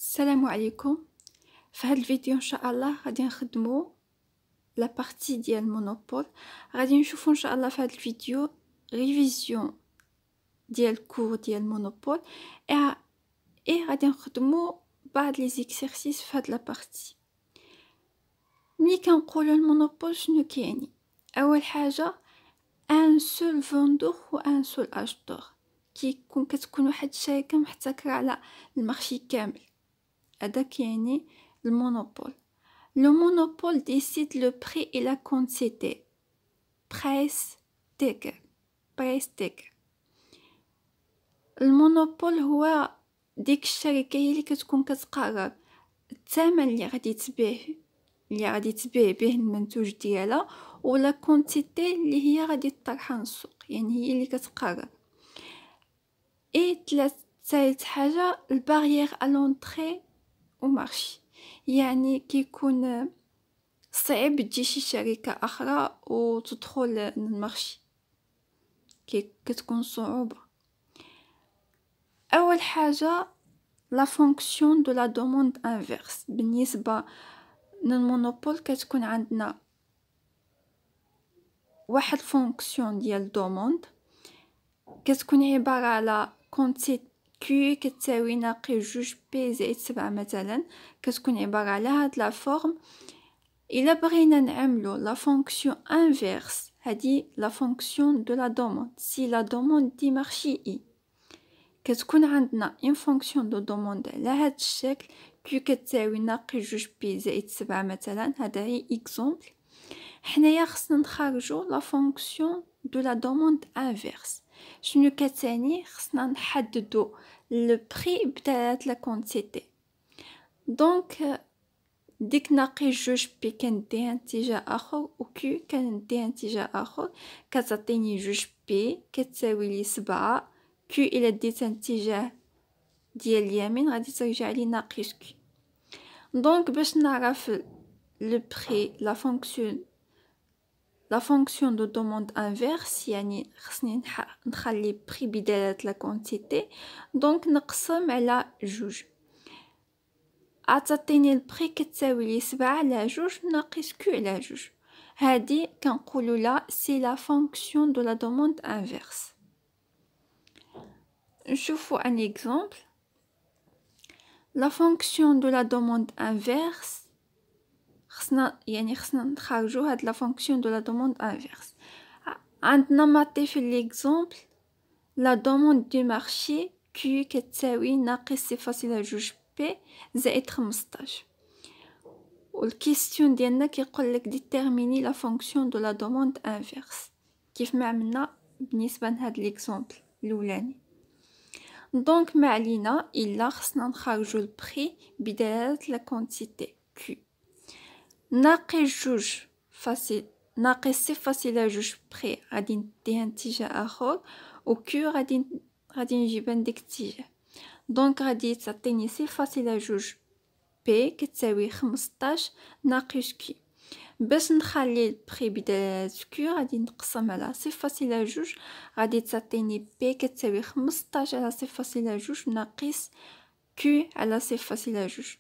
السلام عليكم. في هذا الفيديو ان شاء الله غادي نخدمو لا بارتي ديال مونوبول. غادي نشوفو ان شاء الله في هذا الفيديو ريفيزيون ديال كور ديال مونوبول اي غادي نخدمو بعض لي زيكسيرسيس في هاد لا بارتي. ملي كنقولو المونوبول شنو كيعني؟ اول حاجه ان سول فوندور و ان سول اشتور، كتكون واحد الشركه محتكره على المارشي كامل. هذا كيعني المونوبول. Le monopole décide le prix et la quantité. Preisteiger. Preisteiger. المونوبول هو ديك الشركة هي اللي كتكون كتقرر الثمن اللي غادي تبيع به المنتوج ديالها ولا كونتيتي اللي هي غادي تطرحها للسوق، يعني هي اللي كتقرر. ثالث حاجة البارير à l'entrée au marché، يعني كيكون صعيب تجي شي شركة أخرى وتدخل للمارشي، كتكون صعوبة. أول حاجة لا فونكسيون دو لا دوموند انفيرس. بالنسبة للمونوبول كتكون عندنا واحد فونكسيون ديال دوموند كتكون عبارة على كونتي كيو كتساوي ناقص جوج بي زائد 7 مثلا، كتكون عبارة على هاد لا فورم. إلا بغينا نعملو لا فونكسيون انفيرس، هادي لا فونكسيون دو لا دوموند. سي لا دوموند دي مارشي اي، كتكون عندنا اون فونكسيون دو دوموند على هاد الشكل، كيو كتساوي ناقص جوج بي زائد 7 مثلا. هذا هي اكزومبل. حنايا خصنا نخرجو لا فونكسيون دو لا دوموند انفيرس. شنو كتعني؟ خصنا نحددو لو بري بدالة لا كونتيتي. دونك ديك ناقص جوج بي كنديها اتجاه اخر و كيو كنديها اتجاه اخر، كتعطيني جوج بي كتساوي لي 7. كيو الى ديتها اتجاه ديال اليمين غادي ترجع لي ناقص كيو. دونك باش نعرف لو بري لا فونكسيون دو دوموند انفيرس، يعني خصني نخلي بري بدالة لا كونتيتي. دونك نقسم على جوج، عطاتيني البري كتساوي لي 7 على جوج ناقص كيو على جوج. هادي كنقولوا لا سي لا فونكسيون دو لا دوموند انفيرس. نشوفوا ان اكزومبل. لا فونكسيون دو لا دوموند انفيرس خصنا نخرجوا هاد لا فونكسيون دو لا دوموند انفيرس. عندنا ماتي في ليكزومبل لا دوموند دو مارشي كيو كتساوي ناقص 0.2 بي زائد 15. والكيستيون ديالنا كيقول لك ديتيرميني لا فونكسيون دو لا دوموند انفيرس، كيف ما عملنا بالنسبه لهاد ليكزومبل الاولاني. دونك ما علينا الا خصنا نخرجوا البري بدلاله لا كونتيتي كيو. ناقص جوج فاصل ناقص 0.2 بري غادي نديها اتجاه اخر، و كيو غادي نجيبها لديك الاتجاه. دونك غادي تعطيني 0.2 بي كتساوي 15 ناقص كي. باش نخلي البري بدالة كيو غادي نقسم على 0.2، غادي تعطيني بي كتساوي 15 على 0.2 ناقص كيو على 0.2.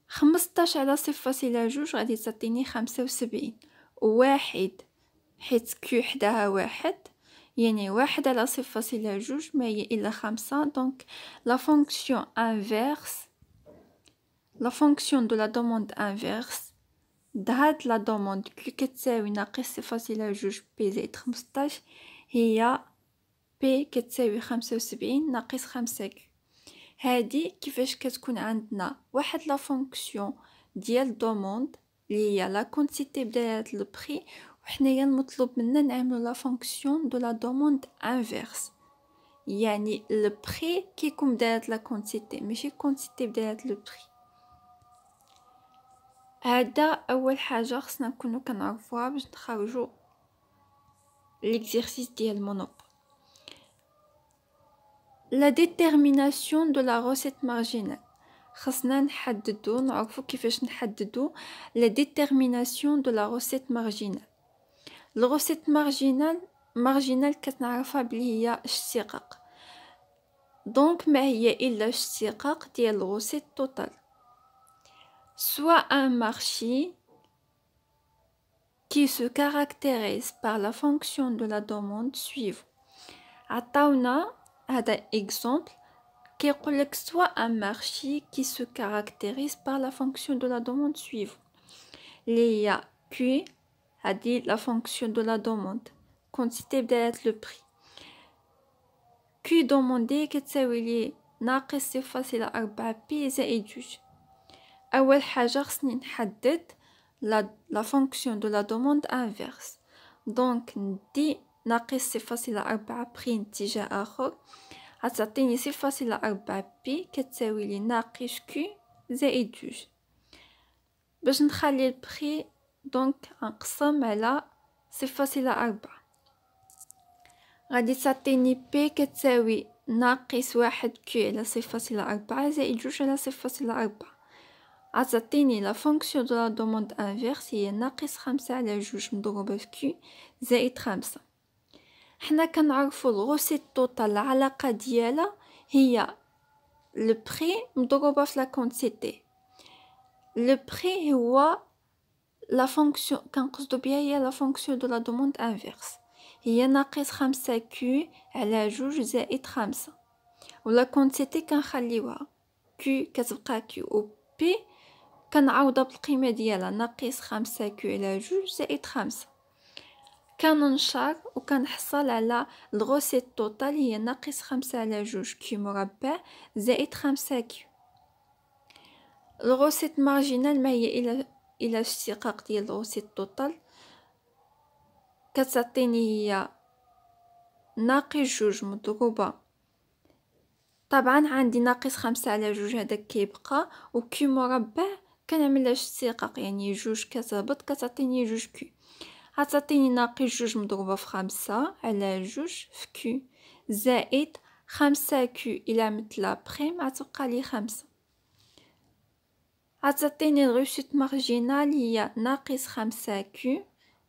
15 على 0.2 غادي تعطيني 75 واحد، حيت كيو حداها واحد، يعني واحد على 0.2 ما هي إلا 5. دونك لا فونكسيون انفيرس، لا فونكسيون دو لا دوموند انفيرس دهاد لا دوموند كي كتساوي ناقص 0.2 بي زائد 15 هي بي كتساوي 75 ناقص 5. هادي كيفاش كتكون عندنا واحد لا فونكسيون ديال دوموند اللي هي لا كونتيتي بدالة البري، وحنايا المطلوب منا نعملو لا فونكسيون دو لا دوموند انفيرس، يعني البري كيكون بدالة لا كونتيتي ماشي كونتيتي بدالة البري. هذا اول حاجه خصنا نكونوا كنعرفوها باش نخرجوا l'exercice ديال المونوبول. لا ديتيرميناسيون دو لا روسيت مارجينال، خصنا نعرفوا كيفاش نحددوا لا ديتيرميناسيون دو لا روسيت مارجينال. الروسيت مارجينال كتنعرفها بلي هي اشتقاق. دونك ما هي إلا اشتقاق ديال الغوسيت توتال. Soit un marché qui se caractérise par la fonction de la demande suivante. عطاونا هذا exemple كيقول لك soit un marché qui se caractérise par la fonction de la demande suivante. اللي هي Q هذه la fonction de la demande quantité بدات le prix. Q demandé كتساوي لي ناقص 0.4 زائد 2. أول حاجة خصني نحدد la fonction de la demande inverse. دونك ندي ناقص 0.4 بخي اتجاه آخر غتعطيني 0.4 بي كتساوي لي ناقص كي زائد 2. باش نخلي البخي دونك نقسم على 0.4 غادي تعطيني بي كتساوي ناقص 1 كي على 0.4 زائد 2 على 0.4. غتعطيني لا فونكسيون دو لا دوموند انفيرس هي ناقص 5 على 2 مضروبة في كي زائد 5. حنا كنعرفو الغوسيت توتال العلاقة ديالها هي لو بري مضروبة في لا كونتيتي. لو بري هو لا فونكسيون كنقصدو بها هي لا فونكسيون دو لا دوموند انفيرس هي ناقص 5 كي على 2 زائد 5 ولا كونتيتي كنخليوها كي كتبقى كي و بي كنعوضها بالقيمة ديالها ناقص 5 كي على 2 زائد 5. كننشر وكنحصل على الغوسيت توتال هي ناقص 5 على 2 كي مربع زائد 5 كي. الغوسيت مارجينال ما هي إلا اشتقاق ديال الغوسيت توتال كتعطيني هي ناقص 2 مضروبة طبعا عندي ناقص 5 على 2 هذاك كيبقى و كي مربع كنعمل اشتقاق يعني 2 كتهبط كتعطيني 2 كي غتعطيني ناقص 2 مضروبة في 5 على 2 في كي زائد 5 كي إلا مثل بريم غتبقى لي 5. غتعطيني الغوسيت مارجينال هي ناقص 5 كي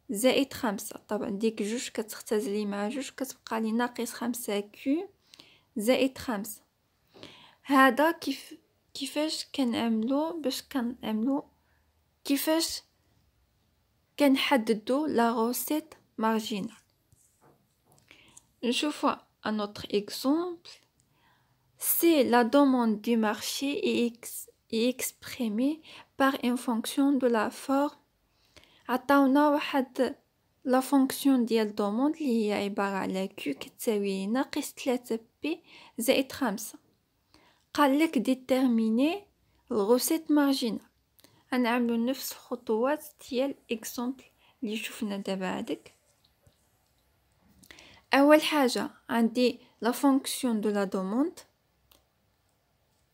زائد 5. طبعا ديك 2 كتختزلي مع 2 كتبقى لي ناقص 5 كي زائد 5. هذا كيفاش كنعملو باش كنعملو كيفاش كنحددو لا غوسيت مارجينال. نشوفو un autre exemple. Si la demande du marché est exprimée par une fonction de la forme عطاونا واحد لا فونكسيون ديال دوموند اللي هي عبارة على كي كتساوي ناقص 3 بي زائد 5. قال لك ديتيرميني الغوسيت مارجينال. غنعملو نفس الخطوات ديال اكزامبل اللي شفنا دابا هذاك. اول حاجه عندي لا فونكسيون دو لا دوموند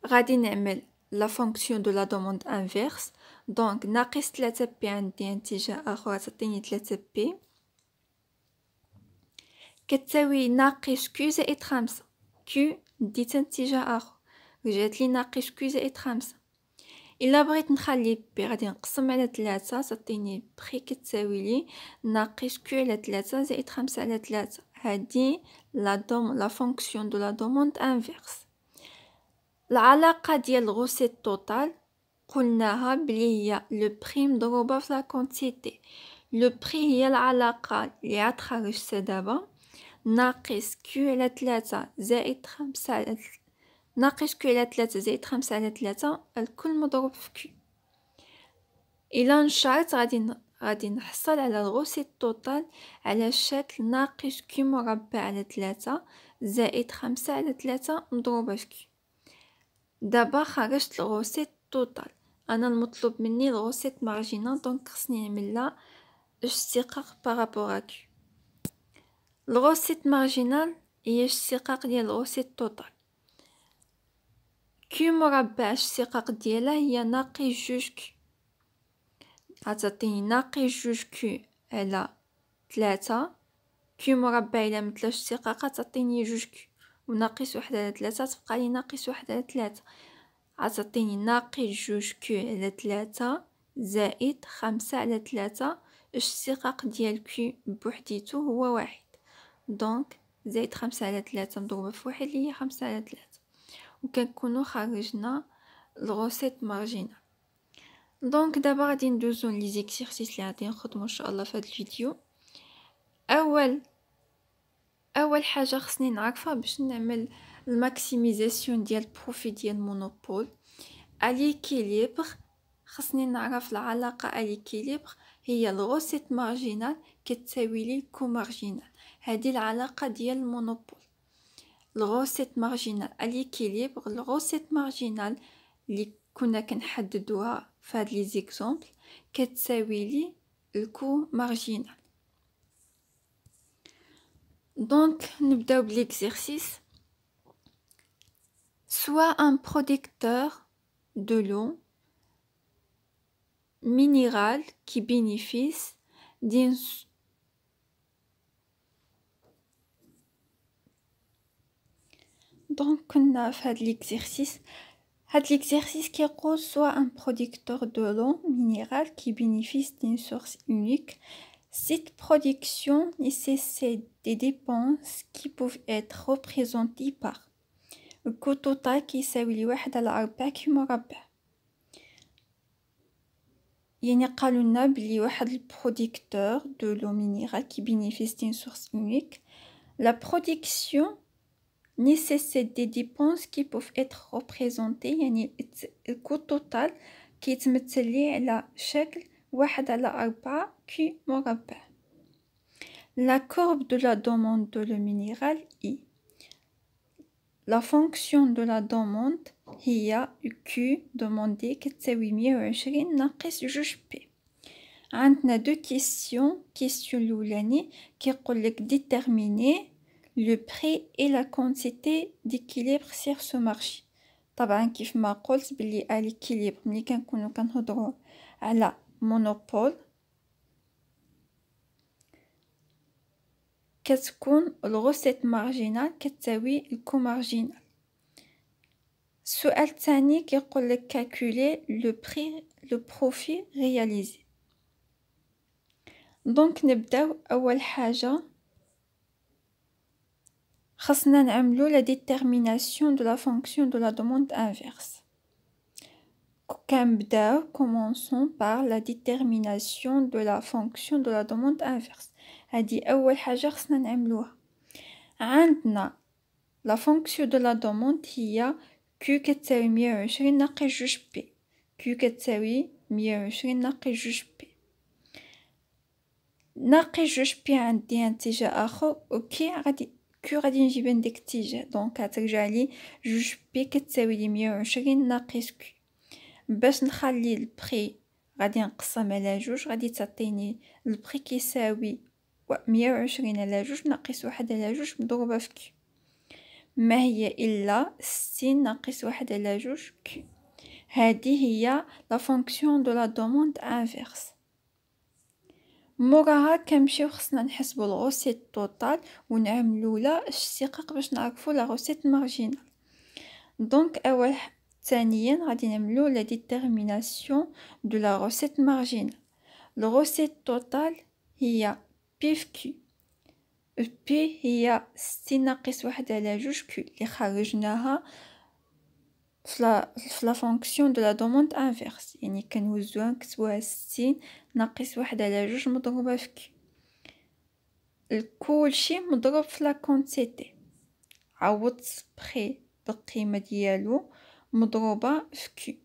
غادي نعمل لا فونكسيون دو لا دوموند انفيرس. دونك ناقص 3 بي عندي اتجاه اخر تعطيني 3 بي كتساوي ناقص كي زائد 5. كي ديت اتجاه اخر رجعت لي ناقص كي زائد 5. الا بغيت نخلي بي غادي نقسم على 3 تعطيني بخي كتساوي لي ناقص كي على 3 زائد 5 على 3. هذه لا فونكسيون دو لا دوموند انفيرس. العلاقه ديال الغوسيت توتال قلناها بلي هي لو بري مضروبه في لا كونتيتي. لو بري هي العلاقه اللي غتخرجتها دابا ناقص كي على 3 زائد 5 على ناقص كي على 3 زائد 5 على 3 الكل مضروب في كي. إلا نشرت غادي نحصل على الغوسيت توتال على شكل ناقص كي مربع على 3 زائد 5 على 3 مضروبة في كي. دابا خرجت الغوسيت توتال. أنا المطلوب مني الغوسيت مارجينال دونك خصني نعملها اشتقاق بارابور كي. الغوسيت مارجينال هي اشتقاق ديال الغوسيت توتال. كي مربع الاشتقاق ديالها هي ناقص 2 كي غتعطيني ناقص 2 كي على 3 كي مربع الى مثل اشتقاق تعطيني 2 كي وناقص 1 على 3 تبقى لي ناقص 1 على 3 غتعطيني ناقص 2 كي على 3 زائد 5 على 3. الاشتقاق ديال كي بوحديتو هو 1 دونك زائد 5 على 3 مضروبة في 1 اللي هي 5 على 3. وكنكونو خرجنا الغوسيت مارجينال. دونك دابا غادي ندوزو لي زيكسيرسيس اللي غادي نخدمو ان شاء الله في هذا الفيديو. اول حاجه خصني نعرفها باش نعمل الماكسيميزاسيون ديال البروفي ديال مونوبول اليكيليبر. خصني نعرف العلاقه اليكيليبر هي الغوسيت مارجينال كتساوي لي الكو مارجينال. هذه العلاقه ديال المونوبول. الغوسيت مارجينال اليكيليبر، الغوسيت مارجينال اللي كنا كنحددوها في هاد لي زيكزامبل كتساوي لي الكو مارجينال. دونك نبداو بليكزيرسيس. Soit un producteur de l'eau minérale qui bénéficie d'une donc كنا في هاد l'exercice qui يقول soit un producteur de l'eau minérale qui bénéficie d'une source unique. Cette production nécessite des dépenses qui peuvent être représentées par الكو توتال كيساوي لي 1/4 كي مربع. يعني قالوا لنا بلي واحد البروديكتور دو لو مينيرال كي بينيفيسي دين سورس اونيك لا برودكسيون nécessite des dépenses qui peuvent être représentées. يعني الكو توتال كيتمثل لي على شكل 1/4 كي مربع. La courbe de la demande de le minéral est la fonction de la demande هي Q demandé كتساوي 120 ناقص 2P. عندنا دو كيسيون الأولاني كيقولك déterminer le prix et la quantité d'équilibre sur ce marché. طبعا كيف ما قلت بلي اليكيليبر ملي كنكونو كنهضرو على مونوبول كتكون الغوسيت مارجينال كتساوي الكو مارجينال. السؤال الثاني كيقول لك calculer le profit réalisé. دونك نبداو اول حاجه خصنا نعملو la détermination de la fonction de la demande inverse. كنبداو commençons par la détermination de la fonction de la demande inverse. هذه اول حاجه خصنا نعملوها. عندنا la fonction de la demande هي Q كتساوي 120 ناقص 2P. Q كتساوي 120 ناقص 2P. ناقص 2P عندي اتجاه اخر اوكي غادي Q غادي نجيب من ديك الاتجاه دونك غترجع لي 2P كتساوي لي 120 ناقص Q. باش نخلي البري غادي نقسم على 2 غادي تعطيني البري كيساوي 120 على 2 ناقص 1 على 2 مضروبه في Q. ما هي إلا 60 ناقص 1 على 2 كي. هذه هي لا فونكسيون دو لا دوموند انفيرس. موراها كنمشيو خصنا نحسبو الغوسيت توتال ونعملو لا الاشتقاق باش نعرفو لا غوسيت مارجينال. دونك ثانيا غادي نعملو لا ديتيرميناسيون دو لا غوسيت مارجينال. الغوسيت توتال هي بي في كي. بي هي 60 ناقص 1 على 2 كي اللي خرجناها في لا فونكسيون دو لا دوموند انفيرس. يعني كنوزوها نكتبوها 60 ناقص 1 على 2 مضروبه في كي. كلشي مضروب في لا كونتيتي. عوضت بري بالقيمه ديالو مضروبه في كي.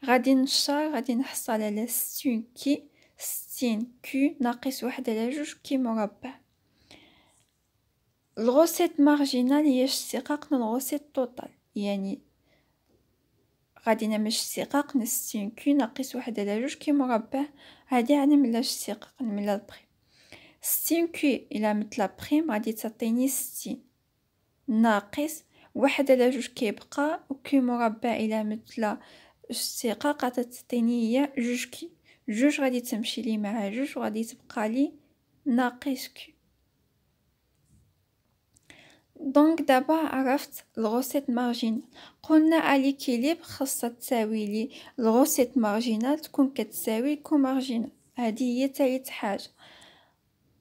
غادي نشار غادي نحصل على 60 كي 60 كي ناقص 1 على 2 كي مربع. الغوسيت مارجينال هي اشتقاق الغوسيت توتال. يعني غادي نعمل اشتقاق ن 60 كي ناقص 1 على 2 كي مربع. هادي غادي نعملها اشتقاق نعملها البريم. 60 كي الى مثل بريم غادي تعطيني 60 ناقص 1 على 2 كيبقى وكي مربع الى مثل اشتقاق غتعطيني هي 2 كي. 2 غادي تمشي لي مع 2 وغادي تبقى لي ناقص كي. دونك دابا عرفت الغوسيت مارجينال. قلنا اليكيليبر خاصها تساوي لي الغوسيت مارجينال تكون كتساوي كو مارجينال. هذه هي ثالث حاجه.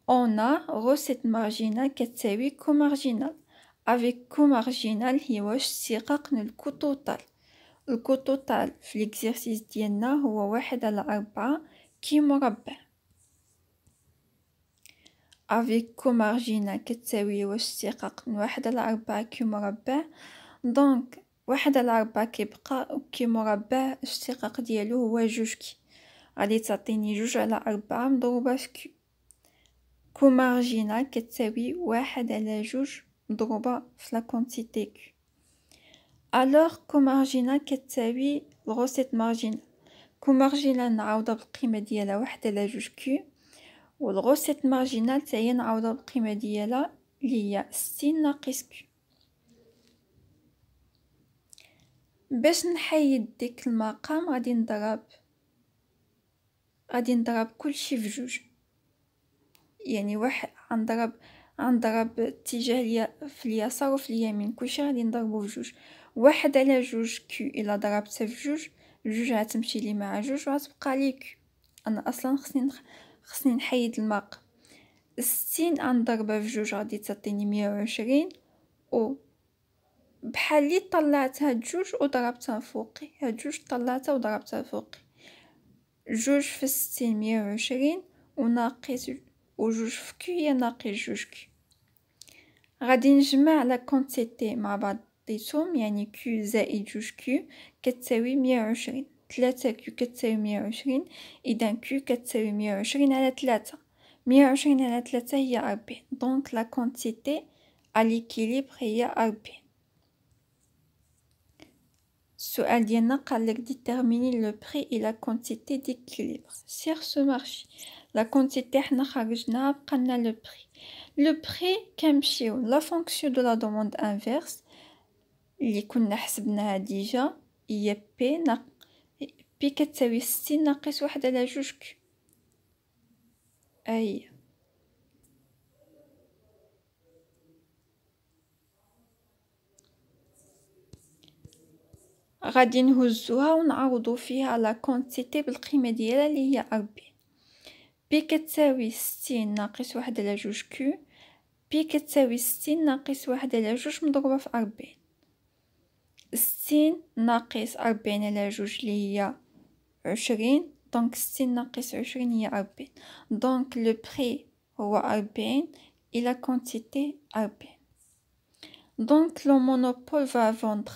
اون غوسيت مارجينال كتساوي كو مارجينال. افيك كو مارجينال هي واش استقاقنا الكو توتال. الكو توتال في ليكزيرسيس ديالنا هو 1/4 كي مربع. افيك كو مارجينال كتساوي واش استقاق من 1/4 كي مربع. دونك 1/4 كيبقى و كي مربع الاشتقاق ديالو هو 2 كي، غادي تعطيني 2/4 مضروبة في كي. كو مارجينال كتساوي 1/2 مضروبة في لا كونتيتي كي. الوغ كو مارجينال كتساوي الغوسيت مارجينال. كو مارجينال نعوضها بالقيمة ديالها 1/2 كي، والغوسيت مارجينال حتى هي نعوضها بالقيمة ديالها اللي هي 60 ناقص كي. باش نحيد ديك المقام غادي نضرب كلشي في 2، يعني واحد غنضرب اتجاه في اليسار وفي اليمين، كلشي غادي نضربو في 2. 1/2 كي الا ضربتها في 2، 2 غتمشي لي مع 2 وغتبقى لي كي. انا اصلا خصني نحيد المقام. 60 غنضربها في 2 غادي تعطيني 120، و بحال اللي طلعت هاد 2 وضربتها فوقي، هاد 2 طلعتها وضربتها فوقي. 2 في 60 120 وناقص و 2 في كي هي ناقص 2 كي. غادي نجمع لا كونتيتي مع بعضيتهم، يعني كي زائد 2 كي كتساوي 120. 3 كي كتساوي 120، اذا كي كتساوي 120 على 3. 120 على 3 هي 40. دونك لا كونتيتي ا ليكيليبر هي 40. السؤال ديالنا قال لك déterminer le prix et la quantité d'équilibre sur ce marché. la quantité حنا خرجناها بقالنا le prix. le prix كنمشيو لا فونكسيون دو لا دوموند انفيرس اللي كنا حسبناها ديجا، هي بي كتساوي 60 ناقص 1/2 كي. هي غادي نهزوها ونعوضو فيها لا كونتيتي بالقيمة ديالها اللي هي 40. بي كتساوي 60 ناقص 1/2 كي، بي كتساوي 60 ناقص 1/2 مضروبة في 40. 60 ناقص 40/2 اللي هي 20. دونك 60 ناقص 20 هي 40. دونك لو بري هو 40 et la quantité 40. دونك لو مونوبول va vendre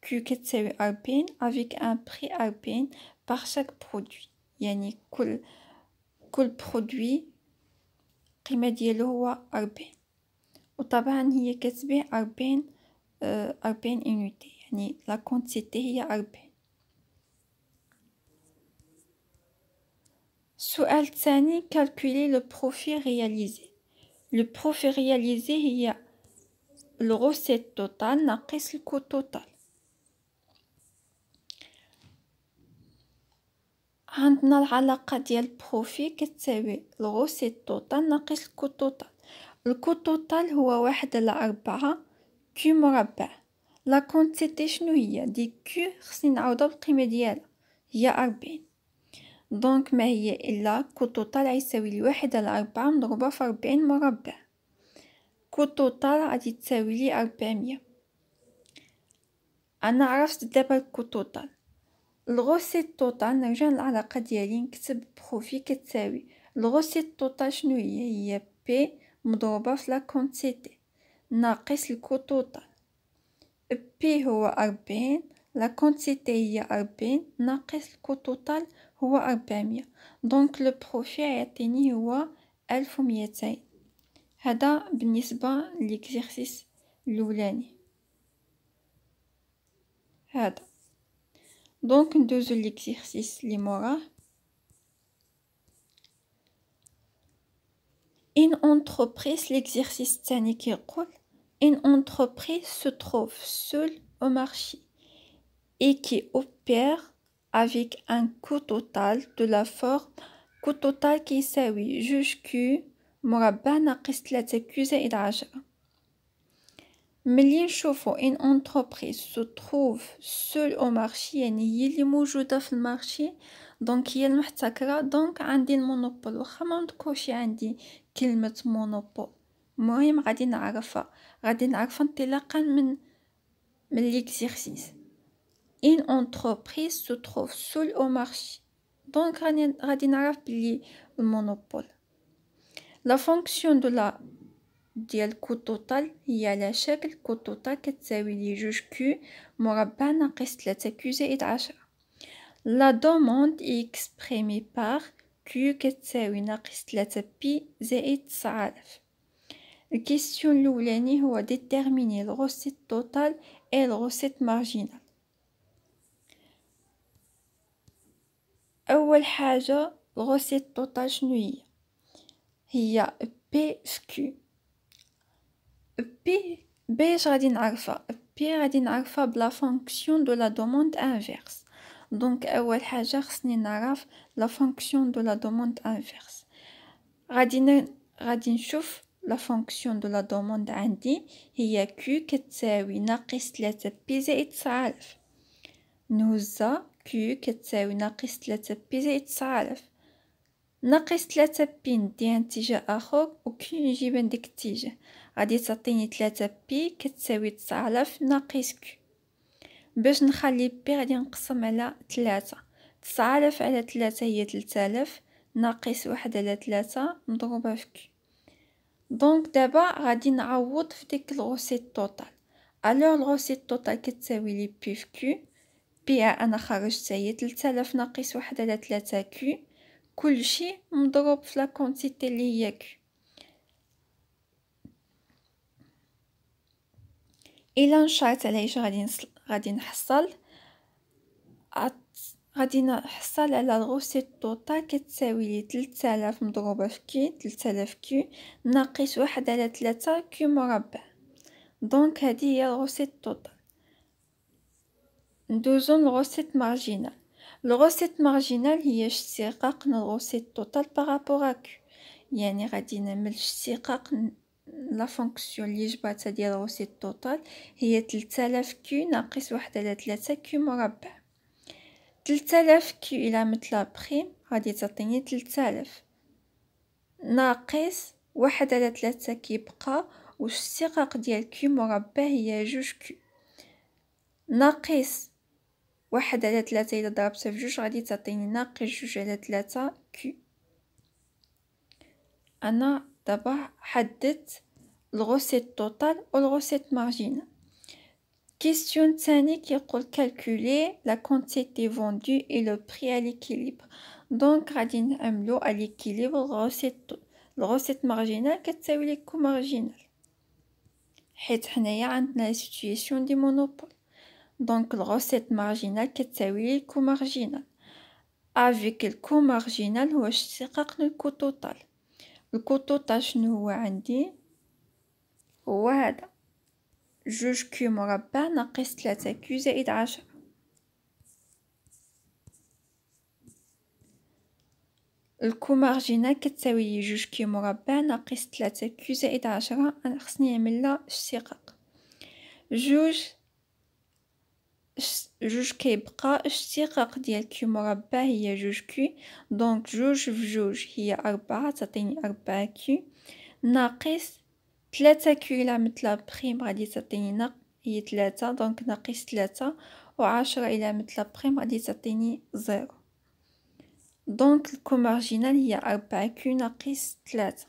Q كتساوي 40 avec un prix 40 par chaque produit. يعني كل برودوي القيمة ديالو هو 40، وطبعا هي كتبيع 40 unité، يعني لا كونتيتي هي 40. السؤال الثاني calculer le profit réalisé. le profit réalisé هي الغوسيت توتال ناقص الكو توتال. عندنا العلاقة ديال بروفي كتساوي الغوسيت توتال ناقص الكو توتال. الكو توتال هو 1/4 كي مربع. لا كونتيتي شنو هي؟ دي كي خصني نعوضها بالقيمة ديالها هي 40. دونك ما هي الا كو توتال غيساوي لي 1/4 مضروبة في 40 مربع. كو توتال غادي تساوي لي 400. انا عرفت دابا الكو توتال. الغوسيت توتال نرجع للعلاقة ديالي، نكتب بروفي كتساوي الغوسيت توتال شنو هي بي مضروبة في لا كونتيتي ناقص الكو توتال. بي هو 40، لا كونتيتي هي 40 ناقص الكو توتال هو 400. دونك لو بروفي يعطيني هو 1200. هذا بالنسبة للإكزيرسيس الأولاني. هذا دونك ندوزو ليكزيرسيس لي موراه. une entreprise l'exercice الثاني كيقول une entreprise se trouve seule au marché et qui opère avec un coût total de la forme coût total كيساوي 2 كي مربع ناقص 3 كي زائد 10. ملي نشوفو ان انتربريز سو تروف سول او مارشي يعني هي اللي موجوده في المارشي، دونك هي المحتكره، دونك عندي المونوبول. واخا ما نذكرش عندي كلمه مونوبول، المهم غادي نعرفها. غادي نعرف انطلاقا من ليكزيرسيس. une entreprise se trouve seule au marché. Donc غادي نعرف بلي المونوبول. la fonction de la ديال كو توتال هي على شكل كو توتال كتساوي لي جوج كيو مربع ناقص 3 كيو زائد 10. la demande est exprimée par كيو كتساوي ناقص 3 بي زائد 9000. الكيستيون الاولاني هو déterminer le recette totale et le recette marginale. اول حاجه الغوسيت توتال شنو هي بي في كيو. باش غادي نعرفها بلا فونكسيون دو لا دوموند انفيرس. دونك اول حاجه خصني نعرف لا فونكسيون دو لا دوموند انفيرس. غادي نشوف لا فونكسيون دو لا دوموند عندي هي كيو كتساوي ناقص 3 بي زائد 9000. نوزا كيو كتساوي ناقص 3 بي زائد 9000. ناقص 3 بي نديها اتجاه اخر و كي نجيب عندك اتجاه غادي تعطيني 3 بي كتساوي 9000 ناقص كيو. باش نخلي بي غادي نقسم على 3. 9000 على 3 هي 3000 ناقص 1 على 3 مضروبة في كيو. دونك دابا غادي نعوض في ديك الغوسيت توتال. الوغ الغوسيت توتال كتساوي لي بي في كيو. بي انا خرجت هي 3000 ناقص 1 على 3 كيو كلشي مضروب في لا كونتيتي اللي هي كيو. الا نشرت على ايش غادي نحصل على الغوسيت توتال كتساوي لي 3000 مضروبه في كي 3000 كيو ناقص 1 على 3 كيو مربع. دونك هذه هي الغوسيت توتال. ندوزو للغوسيت مارجينال. الغوسيت مارجينال هي اشتقاق الغوسيت توتال بارابور كيو. يعني غادي نعمل اشتقاق لا فونكسيون اللي جبرتها ديال الغوسيت توتال هي 3000 كيو ناقص 1 على 3 كيو مربع. 3000 كيو الى مثل بريم غادي تعطيني 3000 ناقص 1 على 3 كيبقى والاشتقاق ديال كيو مربع هي 2 كيو ناقص 1 على 3 إذا ضربتها في 2 غادي تعطيني ناقص 2 على 3 كيو. أنا دابا حددت الغوسيت توتال و الغوسيت مارجينال. كيستيون تاني كيقول calculer la quantité vendue et le prix à l'équilibre. دونك غادي نعملو à l'équilibre الغوسيت مارجينال كتساوي لي كو مارجينال حيت حنايا عندنا سيتوياسيون دي مونوبول. دونك الغوسيت مارجينال كتساوي لي كو مارجينال افيك الكو مارجينال هو اشتقاق الكو توتال. الكو توتال شنو هو عندي هو هذا 2 كيو مربع ناقص 3 كيو زائد 10. الكو مارجينال كتساوي لي 2 كيو مربع ناقص 3 كيو زائد 10. انا خصني نعمل لها اشتقاق. جوج كيبقى اشتقاق ديال كيو مربع هي 2 كيو. دونك 2 في 2 هي 4 تعطيني 4 كيو ناقص 3 كيو الى مثل بريم غادي تعطيني هي 3 دونك ناقص 3 و10 الى مثل بريم غادي تعطيني 0. دونك الكو مارجينال هي 4 كيو ناقص 3.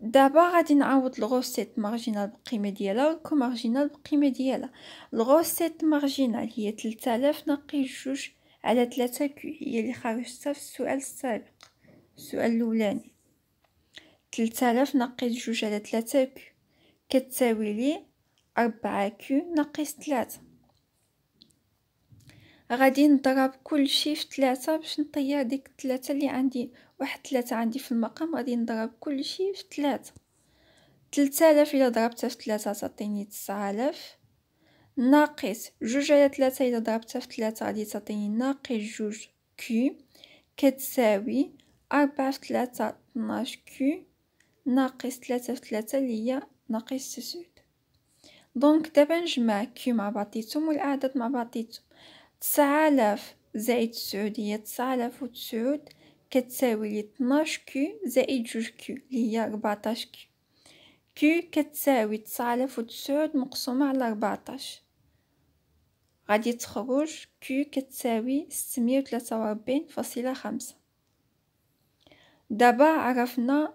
دابا غادي نعوض الغوسيت مارجينال بالقيمه ديالها والكو مارجينال بالقيمه ديالها. الغوسيت مارجينال هي 3000 ناقص 2 على 3 كيو هي اللي خرجتها في السؤال السابق السؤال الاولاني. 3000 ناقص 2 على 3 كيو كتساوي لي 4 كيو ناقص 3. غادي نضرب كل شيء في 3 باش نطير ديك 3 اللي عندي واحد 3 عندي في المقام. غادي نضرب كل شيء في 3. 3000 إلا ضربتها في 3 تعطيني 9000 ناقص 2 على 3 إلا ضربتها في 3 غادي تعطيني ناقص 2 كيو كتساوي 4 في 3 12 كيو ناقص 3 في 3 اللي هي ناقص 9. دونك دابا نجمع كيو مع بعضيتهم والأعداد مع بعضيتهم. 9000 زائد 9 هي 9009 كتساوي لي 12 كيو زائد 2 كيو اللي هي 14 كيو كي كتساوي 9009 مقسومة على 14 غادي تخرج كي كتساوي 643.5. دابا عرفنا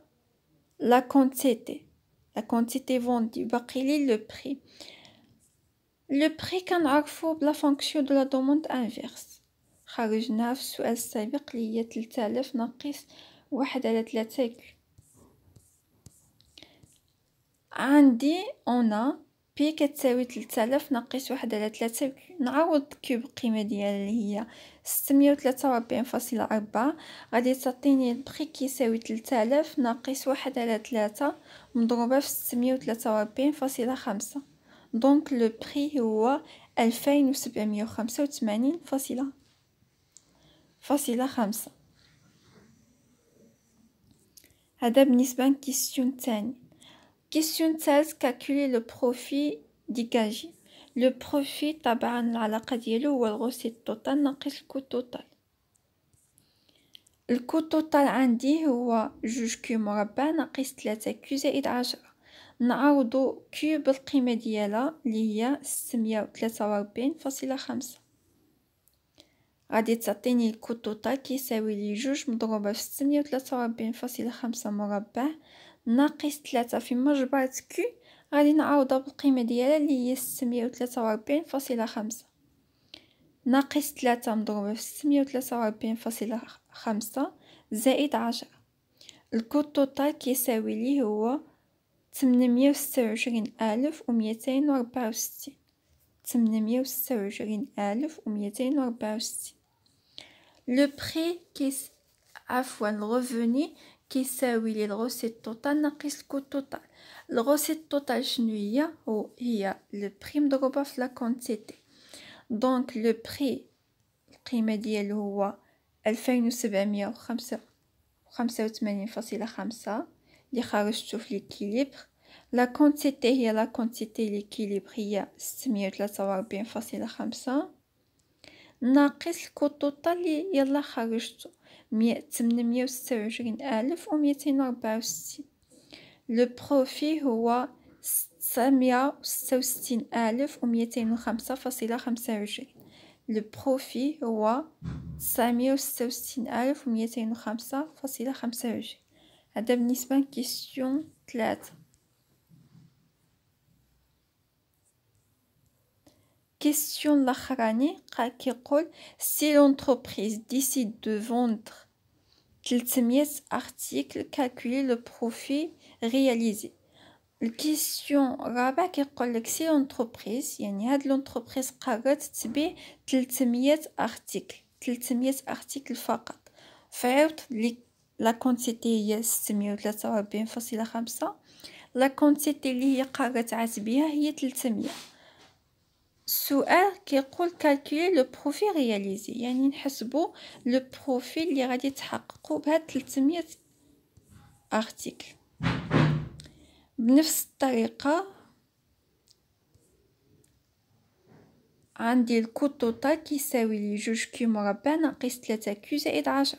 لا كونتيتي فوندي، باقي لي لو بري كنعرفو بلا فونكسيون دو لا دوموند انفيرس، خرجناها في السؤال السابق اللي هي 3000 ناقص 1/3 كيو. عندي انا بي كتساوي 3000 ناقص 1/3 كيو، نعوض كيو بالقيمه ديالها اللي هي 643.4، غادي تعطيني البري كيساوي 3000 ناقص 1/3 مضروبه في 643.5. دونك لو بري هو 2785.5. هذا بالنسبه للكيستيون الثاني. كيستيون ثالث، كالكولي لو بروفي ديجاجي. لو بروفي طبعا العلاقه ديالو هو الغوسيت توتال ناقص الكو توتال. الكو توتال عندي هو 2 كيو مربع ناقص 3 كيو زائد 10. نعوضو كيو بالقيمه ديالها اللي هي 643.5. غادي تعطيني الكو توتال كيساوي لي 2 مضروبه في 643.5 مربع ناقص 3 في مجبرة كيو، غادي نعوضها بالقيمه ديالها اللي هي 643.5 ناقص 3 مضروبه في 643.5 زائد 10. الكو توتال كيساوي لي هو 826,264. 826,264. لو بري الغوفوني كيساوي لي الغوسيت توتال ناقص الكو توتال. الغوسيت توتال شنو هي لو بري مضروبه في لا كونتيتي. دونك لو بري القيمه ديالو هو 2785.5 اللي خرجتو في ليكيليبر. لا كونتيتي هي لا كونتيتي ليكيليبر هي 643.5 ناقص الكو توتال اللي يلا خرجتو 826,264. لو بروفي هو 966,205.25. لو بروفي هو 966,205.25. هذا بالنسبة لكيستيون 3. كيستيون الاخراني كيقول si l'entreprise décide de vendre 300 articles, calculer le profit réalisé. الكيستيون الرابع كيقول لك سي لونتربريز، يعني هاد لونتربريز قررت تبيع 300 ارتيكل فقط، فعوض لي لا كونتيتي هي 643.5، لا كونتيتي اللي هي قررت عتبيها هي 300. السؤال كيقول كالكولي لو بروفي رياليزي، يعني نحسبوا لو بروفي اللي غادي تحققوا بهاد 300 ارتيكل. بنفس الطريقه عندي الكو توتال كيساوي لي 2 كيو مربع ناقص 3 كيو زائد 10.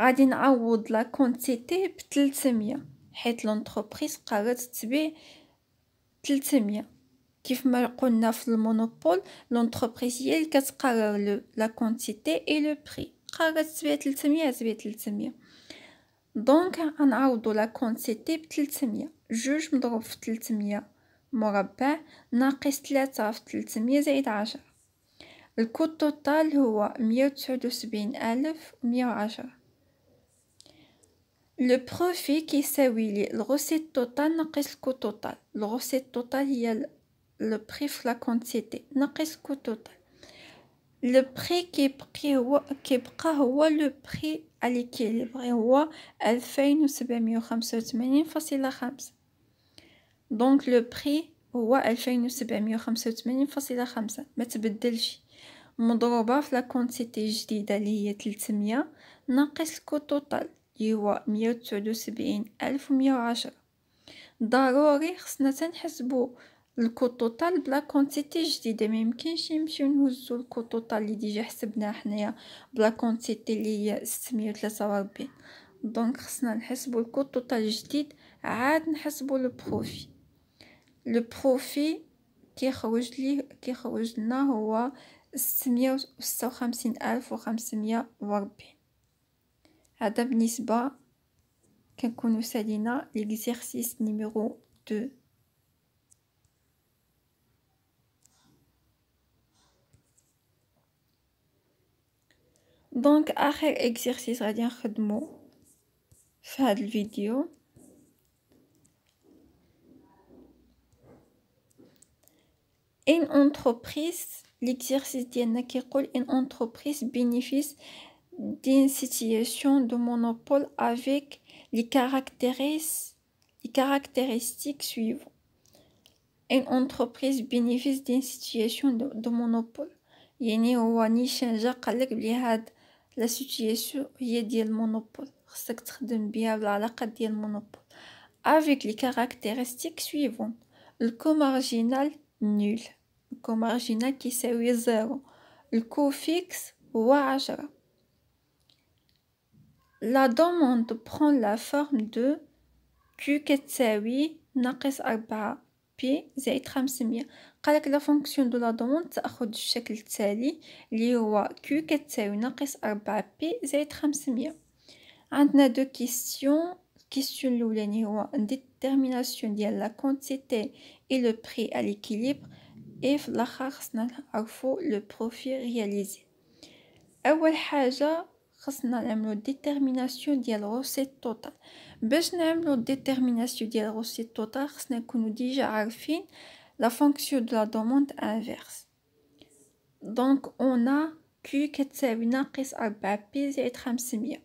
غادي نعوض لا كونتيتي ب 300 حيت لونتربريز قررت تبيع 300. كيف ما قلنا في المونوبول لونتربريز هي اللي كتقرر لا كونتيتي اي لو بري، قررت تبيع 300 تبيع 300. دونك غنعوضو لا كونتيتي ب 300، 2 مضروب في 300 مربع ناقص 3 في 300 زائد 10. الكو توتال هو 179,110. لو بروفي كيساوي لي الغوسيت توتال ناقص الكو توتال. الغوسيت توتال هي لو بري في لا كونتيتي ناقص الكو توتال. لو بري كيبقى هو لو بري اليكيليبر هو 2785.5. دونك لو بري هو 2785.5 ما تبدلش، مضروبه في لا كونتيتي جديده اللي هي 300 ناقص الكو توتال اللي هو 179,110. ضروري خصنا تنحسبوا الكو توتال بلا كونتيتي جديده، ما يمكنش نمشيو نهزو الكو توتال اللي ديجا حسبناه حنايا بلا كونتيتي اللي هي 643. دونك خصنا نحسبوا الكو توتال جديد عاد نحسبوا لو بروفي كيخرج لنا هو 656540. هذا بالنسبة كنكونو سالينا ليكزيرسيس نيميرو 2. دونك اخر اكزرسيس غادي نخدمو في هذا الفيديو. une entreprise l'exercice ديالنا كيقول une entreprise bénéficie d'une situation de monopole avec les caractéristiques suivantes. une entreprise bénéficie d'une situation de monopole يعني هو نيشان جا قالك بلي هاد لا سيتوياسيون هي ديال المونوبول، خصك تخدم بها بالعلاقه ديال المونوبول avec les caractéristiques suivantes. الكو مارجينال نول، الكو مارجينال كيساوي 0، الكو فيكس هو 10. la demande prend la forme de Q كتساوي ناقص 4 بي زائد 500. قالك لا فونكسيون دو لا دوموند تاخذ الشكل التالي اللي هو Q كتساوي ناقص 4 بي زائد 500. عندنا دو كيستيون الاولاني هو ديتيرميناسيون ديال لا كونتيتي اي لو بري ا ليكيليبر، اي في الاخر خصنا نعرفو لو بروفي رياليزي. اول حاجه خصنا نعملو ديتيرميناسيون ديال روسيت توتال. باش نعملو ديتيرميناسيون ديال روسيت توتال خصنا نكونو ديجا عارفين لا فونكسيون دو لا دوموند انفيرس. دونك اون كي كتساوي ناقص 4 بي زائد 500.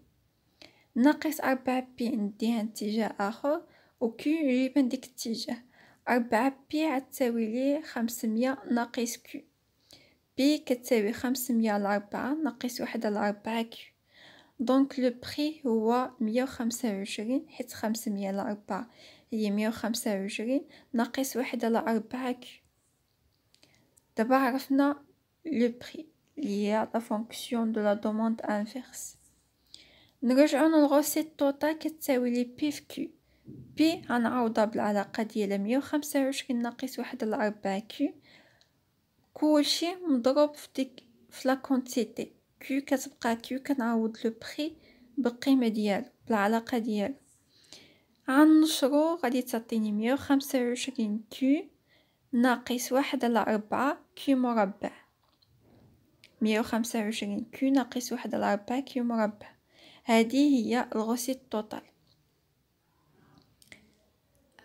ناقص 4 بي نديها اتجاه اخر و كي نجيب عندك اتجاه. 4 بي عتساوي لي 500 ناقص كي. بي كتساوي 500 على 4 ناقص 1 على 4 كي. دونك لو بري هو 125 حيت 500 على 4 هي 125 ناقص 1 على 4 كي. دابا عرفنا لو بري اللي هي لا فونكسيون دو لا دوموند انفيرس. نرجعو للغوسيت توتال كتساوي لي بي في كيو. بي غنعوضها بالعلاقه ديال 125 ناقص 1 على 4 كيو، كلشي مضروب في لا كونتيتي كيو كتبقى كيو. كنعوض لو بري بالقيمه ديالو بالعلاقه ديالو. غنشرو غادي تعطيني 125 كيو ناقص 1 على 4 كيو مربع. 125 كيو ناقص 1 على 4 كيو مربع. هذه هي الغوسيت توتال.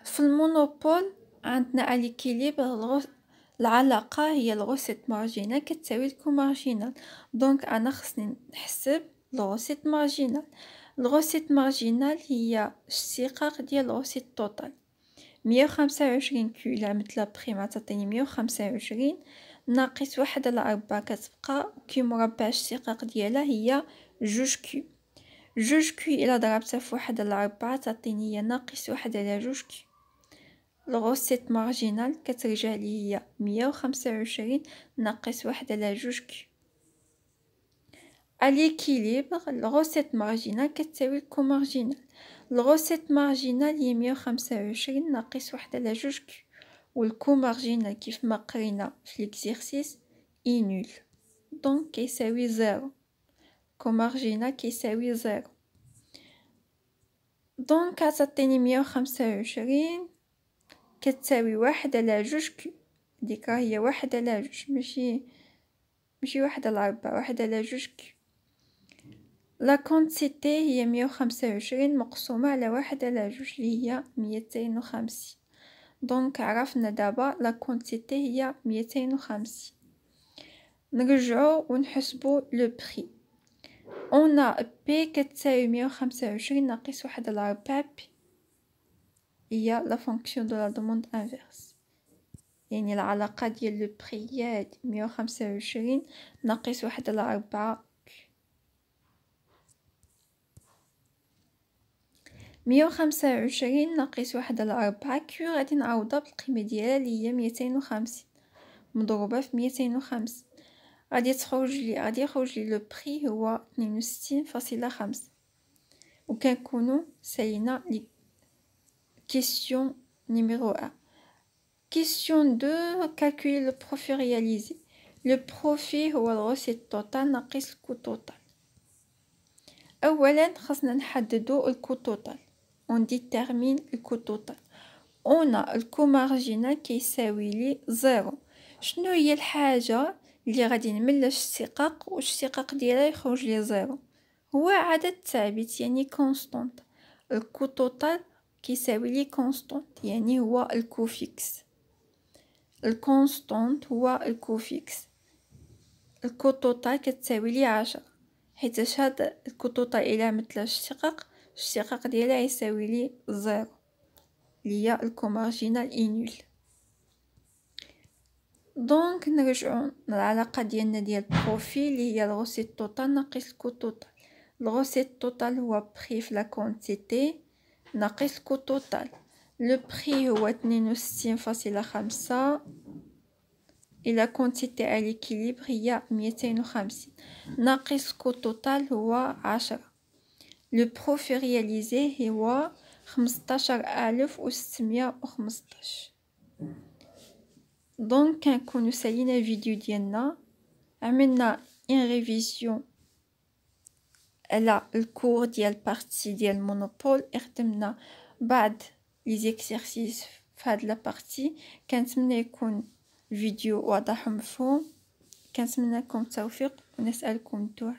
في المونوبول عندنا اليكيليبر العلاقه هي الغوسيت مارجينال كتساوي الكو مارجينال. دونك انا خصني نحسب الغوسيت مارجينال. الغوسيت مارجينال هي اشتقاق ديال الغوسيت توتال. 125 كيو الا عملت لا بريم تعطيني 125 ناقص 1 على 4 كتبقى كيو مربع اشتقاق ديالها هي 2 كيو. 2 كيو إلا ضربتها في 1 على 4 تعطيني هي ناقص 1 على 2 كيو. الغوسيت مارجينال كترجع لي هي 125 ناقص 1 على 2 كيو. اليكيليبر الغوسيت مارجينال كتساوي الكو مارجينال. الغوسيت مارجينال هي 125 ناقص 1 على 2 كيو، والكو مارجينال كيف ما قرينا في ليكزيرسيس اي نول دونك كيساوي 0. كو مارجينال كيساوي 0 دونك كتعطيني 125 كتساوي 1 على 2 كيو. ديك هي 1 على 2 ماشي 1 على 4 1 على 2 كيو. لا كونتيتي هي 125 مقسومة على 1 على 2 اللي هي 250. دونك عرفنا دابا لا كونتيتي هي 250. نرجعو ونحسبو لو بري. on a بي كتساوي 125 ناقص 1 على 4 بي هي لا فونكسيون دو لا دوموند انفيرس. يعني العلاقة ديال لو بري هي هادي 125 ناقص 1 على 4 125 ناقص 1 على 4 كيو. غادي نعوضها بالقيمة ديالها اللي هي 250 مضروبة في 250. غادي يخرج لي لو بري هو 62.5. وكنكونو سالينا question numéro 1. Question 2. Calculer le profit réalisé. Le profit هو الغوسيت توتال ناقص الكو توتال. أولا خاصنا نحددو الكو توتال. on détermine الكو توتال. on a الكو مارجينال كيساوي لي 0. شنو هي الحاجة اللي غادي نملاش الاشتقاق والاشتقاق ديالها يخرج لي 0؟ هو عدد ثابت يعني كونستانت. الكو توتال كيساوي لي كونستانت يعني هو الكو فيكس. الكونستانت هو الكو فيكس. الكو توتال كتساوي لي 10 حيت هاد الكو توتال الى مثل الاشتقاق ديالها يساوي لي 0 اللي هي الكو مارجينال اي نول. دونك نرجعو للعلاقه ديالنا ديال بروفي اللي هي الغوسيت توتال ناقص الكو توتال. الغوسيت توتال هو بري في لا كونتيتي ناقص الكو توتال. لو بري هو 62.5 et la quantité à l'équilibre هي 250 ناقص كو توتال هو 10. لو بروفي رياليزي هو 15615. دونك كنكونو سالينا الفيديو ديالنا، عملنا ان ريفيزيون على الكور ديال بارتي ديال المونوبول، خدمنا بعض لي زيكسيرسيس في هاد لا بارتي. كنتمنى يكون فيديو واضح ومفهوم. كنتمنى لكم التوفيق ونسألكم الدعاء.